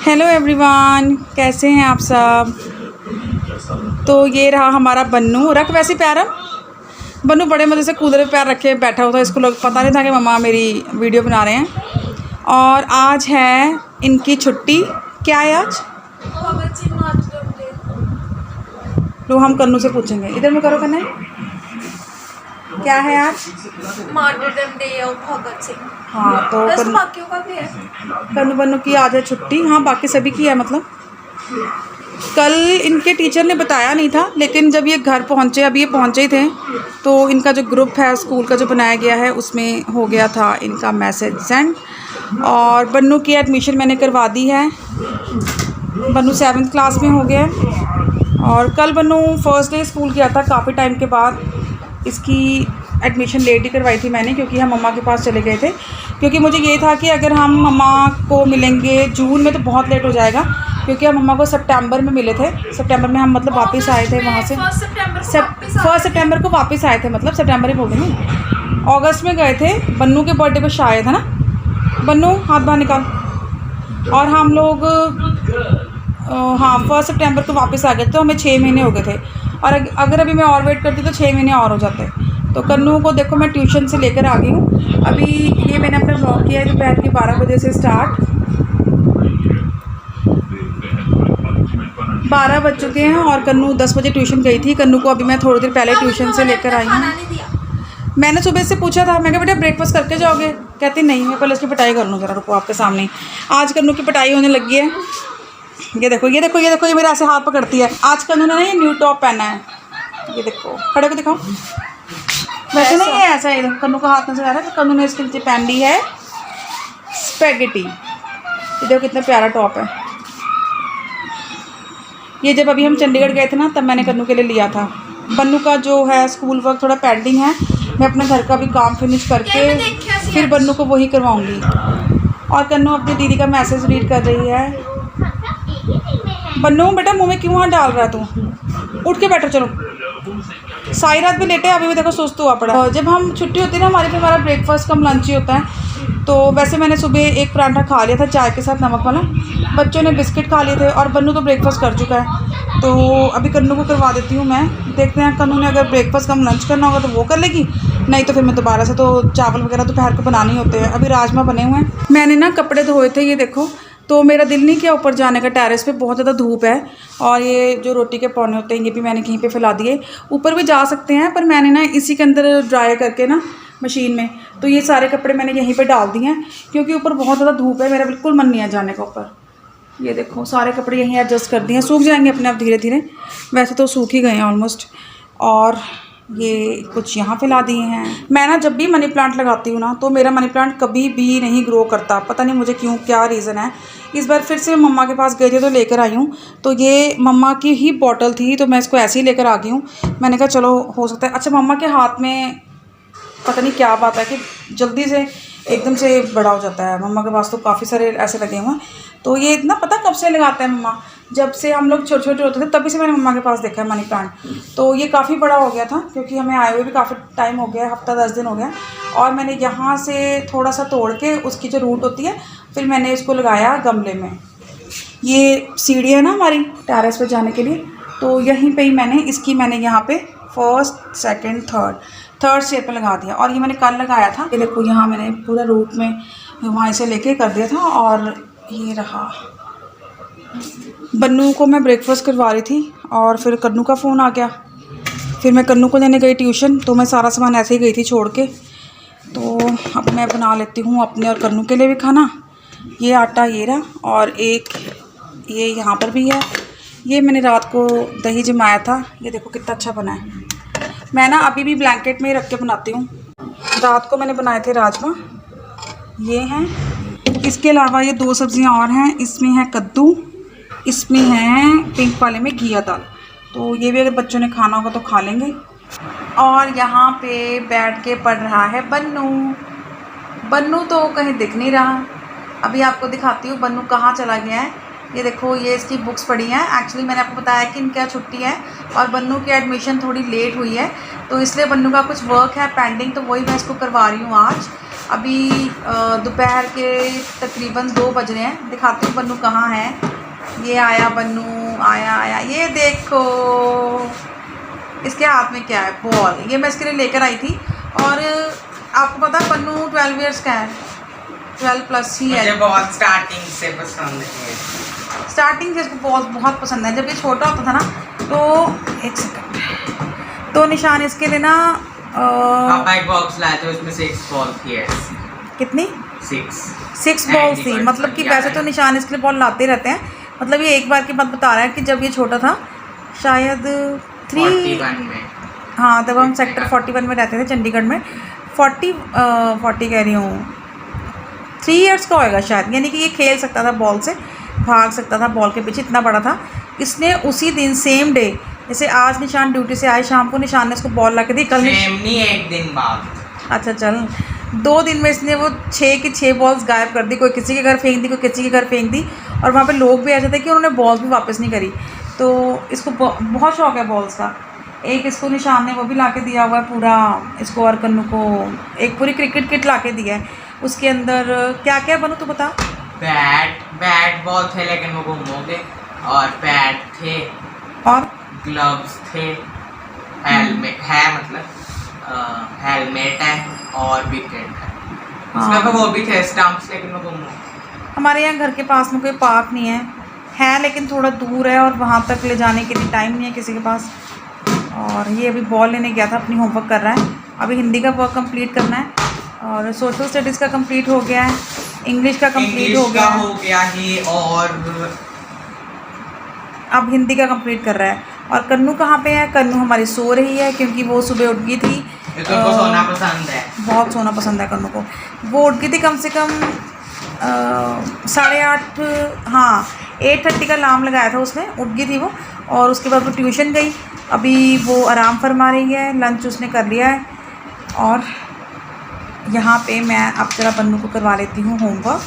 Hello everyone, कैसे हैं आप सब। तो ये रहा हमारा बन्नू। रख वैसे प्यारा बन्नू बड़े मज़े से कूलर पे पैर रखे बैठा हुआ था। इसको लोग पता नहीं था कि मम्मा मेरी वीडियो बना रहे हैं। और आज है इनकी छुट्टी। क्या है आज? तो हम कन्नू से पूछेंगे। इधर में करो कन्ने, क्या है आज? मार्टरडम डे और भगत सिंह। हाँ, तो बाकियों का भी है। कन्नू बन्नू की आज है छुट्टी। हाँ, बाकी सभी की है। मतलब कल इनके टीचर ने बताया नहीं था, लेकिन जब ये घर पहुँचे, अभी ये पहुँचे ही थे, तो इनका जो ग्रुप है स्कूल का जो बनाया गया है उसमें हो गया था इनका मैसेज सेंड। और बन्नू की एडमिशन मैंने करवा दी है। बन्नू 7th क्लास में हो गया। और कल बन्नू फर्स्ट डे स्कूल गया था, काफ़ी टाइम के बाद। इसकी एडमिशन लेट ही करवाई थी मैंने, क्योंकि हम मम्मा के पास चले गए थे। क्योंकि मुझे ये था कि अगर हम मम्मा को मिलेंगे जून में तो बहुत लेट हो जाएगा, क्योंकि हम मम्मा को सितंबर में मिले थे। सितंबर में हम मतलब वापस आए थे वहाँ से। 1 सितंबर को वापस आए थे, मतलब सितंबर ही बोल देंगे। अगस्त में गए थे, बन्नू के बर्थडे पर शायद, है ना बन्नू? हाथ बाहर निकाल। और हम लोग हाँ 1 सितंबर को वापस आ गए, तो हमें 6 महीने हो गए थे। और अगर अभी मैं और वेट करती तो 6 महीने और हो जाते। तो कन्नू को देखो मैं ट्यूशन से लेकर आ गई हूँ। अभी ये मैंने अपना व्लॉग किया है दोपहर के 12 बजे से स्टार्ट। 12 बज चुके हैं और कन्नू 10 बजे ट्यूशन गई थी। कन्नू को अभी मैं थोड़ी देर पहले ट्यूशन से लेकर आई हूँ। मैंने सुबह से पूछा था, मैं कहा बेटा ब्रेकफास्ट करके जाओगे? कहती नहीं, मैं पहले इसकी पिटाई कर लूँ ज़रा, रुको आपके सामने। आज कन्नू की पिटाई होने लगी है। ये देखो ये देखो ये देखो, ये मेरे ऐसे हाथ पकड़ती है। आज कन्नू ने ना ये न्यू टॉप पहना है। ये देखो, खड़े को दिखाओ। वैसे नहीं है ऐसा, ये कन्नू का हाथ नजर आ रहा है। तो कन्नू ने इसके नीचे पहन ली है स्पेगेटी। ये देखो कितना प्यारा टॉप है। ये जब अभी हम चंडीगढ़ गए थे ना, तब मैंने कन्नू के लिए लिया था। बन्नू का जो है स्कूल वर्क थोड़ा पेंडिंग है। मैं अपने घर का भी काम फिनिश करके फिर बन्नू को वही करवाऊँगी। और कन्नू अपनी दीदी का मैसेज रीड कर रही है। बन्नू बेटा मुँह में क्यों हाथ डाल रहा है तू? उठ के बैठो, चलो। सारी रात भी लेटे, अभी भी देखो सुस्त हुआ पड़ा। जब हम छुट्टी होती है ना हमारी, फिर हमारा ब्रेकफास्ट कम लंच ही होता है। तो वैसे मैंने सुबह एक पराठा खा लिया था चाय के साथ, नमक वाला। बच्चों ने बिस्किट खा लिए थे और बन्नू तो ब्रेकफास्ट कर चुका है। तो अभी कन्नू को करवा देती हूँ मैं। देखते हैं कन्नू ने अगर ब्रेकफास्ट कम लंच करना होगा तो वो कर लेगी, नहीं तो फिर मैं दोबारा से, तो चावल वगैरह दोपहर को बनाने ही होते हैं। अभी राजमा बने हुए हैं। मैंने ना कपड़े धोए थे, ये देखो। तो मेरा दिल नहीं किया ऊपर जाने का, टेरेस पे बहुत ज़्यादा धूप है। और ये जो रोटी के पौने होते हैं ये भी मैंने कहीं पे फैला दिए। ऊपर भी जा सकते हैं, पर मैंने ना इसी के अंदर ड्राई करके ना मशीन में, तो ये सारे कपड़े मैंने यहीं पे डाल दिए हैं, क्योंकि ऊपर बहुत ज़्यादा धूप है। मेरा बिल्कुल मन नहीं है जाने का ऊपर। ये देखो सारे कपड़े यहीं एडजस्ट कर दिए हैं, सूख जाएंगे अपने आप धीरे धीरे। वैसे तो सूख ही गए हैं ऑलमोस्ट। और ये कुछ यहाँ फैला दिए हैं। मैं ना जब भी मनी प्लांट लगाती हूँ ना, तो मेरा मनी प्लांट कभी भी नहीं ग्रो करता, पता नहीं मुझे क्यों, क्या रीज़न है। इस बार फिर से मम्मा के पास गई थी तो लेकर आई हूँ। तो ये मम्मा की ही बॉटल थी, तो मैं इसको ऐसे ही लेकर आ गई हूँ। मैंने कहा चलो हो सकता है। अच्छा, मम्मा के हाथ में पता नहीं क्या बात है कि जल्दी से एकदम से बड़ा हो जाता है। मम्मा के पास तो काफ़ी सारे ऐसे लगे हुए हैं। तो ये इतना पता कब से लगाते हैं मम्मा, जब से हम लोग छोटे छोटे होते थे तभी से मैंने मम्मा के पास देखा है मनी प्लांट। तो ये काफ़ी बड़ा हो गया था, क्योंकि हमें आए हुए भी काफ़ी टाइम हो गया, हफ्ता 10 दिन हो गया। और मैंने यहाँ से थोड़ा सा तोड़ के उसकी जो रूट होती है, फिर मैंने इसको लगाया गमले में। ये सीढ़ी है ना हमारी टेरेस पर जाने के लिए, तो यहीं पे ही मैंने यहाँ पे 1st, 2nd, 3rd स्टेप पे लगा दिया। और ये मैंने कल लगाया था। ये देखो यहाँ मैंने पूरा रूट में वहाँ से लेके कर दिया था। और ये रहा। बन्नू को मैं ब्रेकफास्ट करवा रही थी और फिर कन्नू का फ़ोन आ गया। फिर मैं कन्नू को लेने गई ट्यूशन, तो मैं सारा सामान ऐसे ही गई थी छोड़ के। तो अब मैं बना लेती हूँ अपने और कन्नू के लिए भी खाना। ये आटा ये रहा, और एक ये यहाँ पर भी है। ये मैंने रात को दही जमाया था, ये देखो कितना अच्छा बना है। मैं ना अभी भी ब्लैंकेट में ही रख के बनाती हूँ। रात को मैंने बनाए थे राजमा, ये हैं। इसके अलावा ये 2 सब्ज़ियाँ और हैं। इसमें है कद्दू, इसमें है पिंक वाले में घिया दाल। तो ये भी अगर बच्चों ने खाना होगा तो खा लेंगे। और यहाँ पे बैठ के पढ़ रहा है बन्नू। बन्नू तो कहीं दिख नहीं रहा। अभी आपको दिखाती हूँ बन्नू कहाँ चला गया है। ये देखो, ये इसकी बुक्स पड़ी हैं। एक्चुअली मैंने आपको बताया कि इनका छुट्टी है और बन्नू की एडमिशन थोड़ी लेट हुई है, तो इसलिए बन्नू का कुछ वर्क है पेंडिंग, तो वही मैं इसको करवा रही हूँ आज। अभी दोपहर के तकरीबन 2 बज रहे हैं। दिखाती हूँ बन्नू कहाँ है। ये आया बन्नू, आया, ये देखो इसके हाथ में क्या है, बॉल। ये मैं इसके लिए लेकर आई थी। और आपको पता है बन्नू 12 ईयर्स का है, 12 प्लस ही है। मुझे बहुत स्टार्टिंग से पसंद है, स्टार्टिंग से इसको बॉल बहुत पसंद है। जब ये छोटा होता था ना तो एक सेकंड, तो निशान इसके लिए ना पापा एक बॉक्स लाए थे, उसमें 6 बॉल थी। कितनी 6 बॉल्स थी। मतलब कि वैसे तो निशान इसके लिए बॉल लाते रहते हैं। मतलब ये एक बार की बात बता रहा है कि जब ये छोटा था, शायद 41 में, हाँ तब हम सेक्टर 41 में रहते थे चंडीगढ़ में। 40 कह रही हूँ, 3 ईयर्स का होएगा शायद। यानी कि ये खेल सकता था बॉल से, भाग सकता था बॉल के पीछे, इतना बड़ा था। इसने उसी दिन सेम डे, जैसे आज निशान ड्यूटी से आए शाम को, निशान ने इसको बॉल ला के दी। कल सेम नहीं, एक दिन बाद। अच्छा चल, 2 दिन में इसने वो 6 की 6 बॉल्स गायब कर दी। कोई किसी के घर फेंक दी, कोई किसी के घर फेंक दी। और वहाँ पे लोग भी ऐसे थे कि उन्होंने बॉल्स भी वापस नहीं करी। तो इसको बहुत शौक है बॉल्स का। एक इसको निशान ने वो भी ला के दिया हुआ है पूरा, इसको और कन्नू को एक पूरी क्रिकेट किट ला के दिया है। उसके अंदर क्या क्या बनू तो बता। बैट बॉल थे, लेकिन वो गुम हो गए। और पैड थे, और ग्लव्स थे, हेलमेट है, मतलब हेलमेट है, और विकेट है। उसमें वो भी थे स्टंप्स, लेकिन वो गुम हो गए। हमारे यहाँ घर के पास में कोई पार्क नहीं है लेकिन थोड़ा दूर है, और वहाँ तक ले जाने के लिए टाइम नहीं है किसी के पास। और ये अभी बॉल लेने गया था, अपनी होमवर्क कर रहा है। अभी हिंदी का वर्क कंप्लीट करना है, और सोशल स्टडीज़ का कंप्लीट हो गया है, इंग्लिश का कंप्लीट हो गया ही, और अब हिंदी का कंप्लीट कर रहा है। और कन्नू कहाँ पे है? कन्नू हमारी सो रही है, क्योंकि वो सुबह उठ गई थी। तो सोना पसंद है, बहुत सोना पसंद है कन्नू को। वो उठ गई थी कम से कम 8:30, हाँ 8:30 का अलार्म लगाया था उसने, उठ गई थी वो। और उसके बाद वो ट्यूशन गई। अभी वो आराम फरमा रही है, लंच उसने कर लिया है। और यहाँ पे मैं अब जरा बन्नू को करवा लेती हूँ होमवर्क।